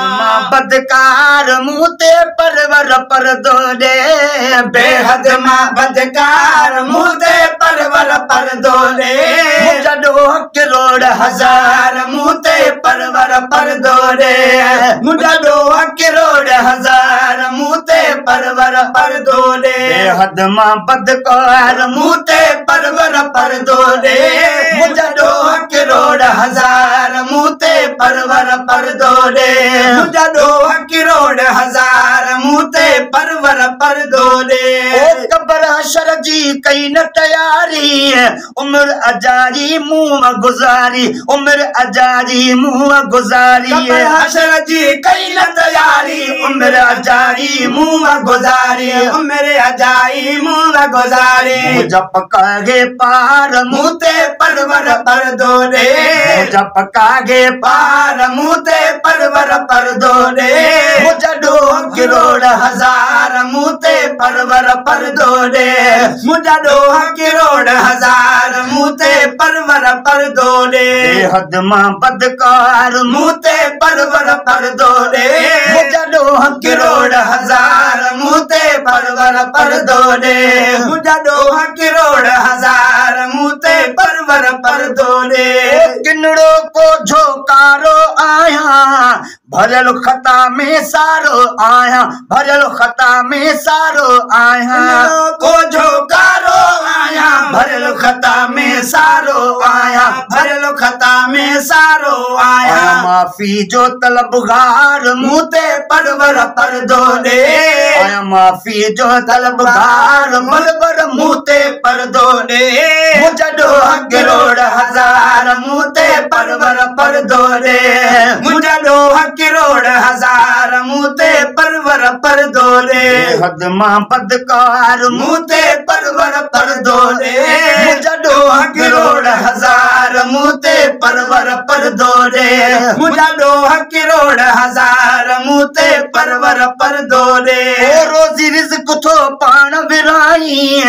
मां बदकार मुँह ते परवर पर दो दे बेहद मां बदकार मुँह ते परवर पर दो दे जडो करोड़ हजार मुँह ते परवर पर दो दे जडो करोड़ हजार मुँह ते परवर पर दो दे बेहद मां बदकार मुँह ते परवर पर दो दे जडो करोड़ हजार मुँह ते परवर पर दो दे जडो करोड़ हजार मुँह ते परवर पर दो दे कबर हशर जी कई न तैयारी उम्र अजारी मुँह गुजारी उम्र अजारी मुँह गुजारी हशर जी कई न तैयारी उम्र अजारी मुँह गुजारी उम्र अजारी मुँह गुजारी जब कागे पार मुँह ते परवर पर दो दे जब कागे पार मुँह ते परवर पर दो दे जडो करोड़ हजार मुँह ते परवर पर दो दे जडो करोड़ हजार मुँह ते परवर पर दो दे बेहद मां बदकार मुँह ते परवर पर दो दे जडो करोड़ हजार मुँह ते परवर पर दो दे जडो करोड़ हजार मुँह ते परवर पर दो दे किनड़ो को झोकारो आया भरल खता में सारो आया भरल खता में सारो आया को झोकारो आया भरल खता में सारो आया भरल खता में सारो आया माफी जो तलबगार मुँह ते परवर पर दो दे आया माफी जो तलबगार मलबर मुँह ते पर दो दे जडो करोड़ हजार मुँह ते परवर पर दो दे जडो करोड़ हजार मुँह ते परवर पर दो दे बेहद मां बदकार मुँह ते परवर पर दो दे जडो करोड़ हजार मुँह ते परवर पर दो दे जडो करोड़ हजार मुँह ते परवर पर दो दे रोजी रिज़्क़ थो पाण विराई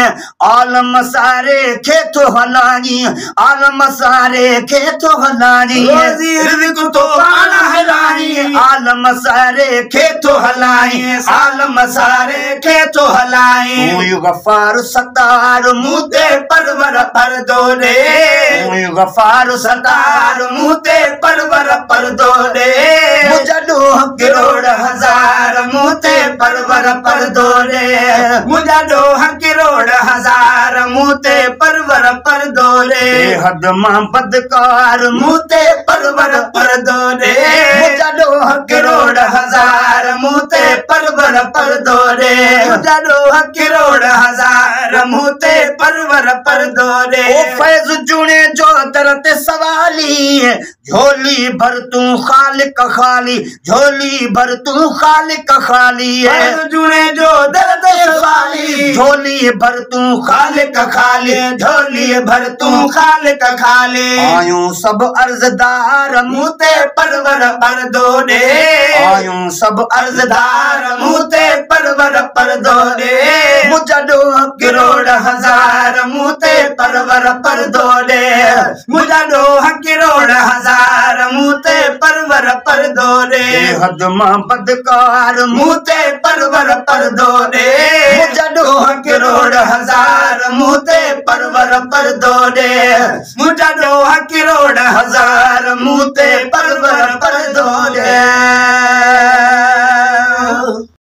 आलम सारे खे थो हलाई आलम सारे खे थो हलाई रोजी रिज़्क़ थो पाण हलाई आलम सारे खे थो हलाई आलम सारे खे थो हलाई गफ़ार सतार मुँह ते परवर पर दो दे गफ़ार सतार मुँह ते परवर पर दो दे जडो करोड़ हजार मुँह ते परवर पर दो दे जडो करोड़ हजार मुँह ते परवर पर दो दे बेहद मां बदकार मुँह ते परवर पर दो दे जडो करोड़ हजार मुँह ते परवर पर दो दे जडो करोड़ हजार मुँह ते परवर पर दो दे फैज जुने जो दरत सवाली झोली भर तू खालिक खाली झोली भर तू खालिक खाली है जुने जो दरत सवाली झोली भर तू खालिक खाली झोली भर तू खालिक खाली आयूं सब अर्जदार मुँह ते परवर पर दो दे आयूं सब अर्जदार मुँह ते परवर पर दो दे जडो करोड़ हजार मुँह ते परवर पर दो दे जडो करोड़ हजार मुँह ते परवर पर दो दे बेहद मां बदकार मुँह ते परवर पर दो दे जडो करोड़ हजार मुँह ते परवर पर दो दे जडो करोड़ हजार मुँह ते परवर पर दो दे।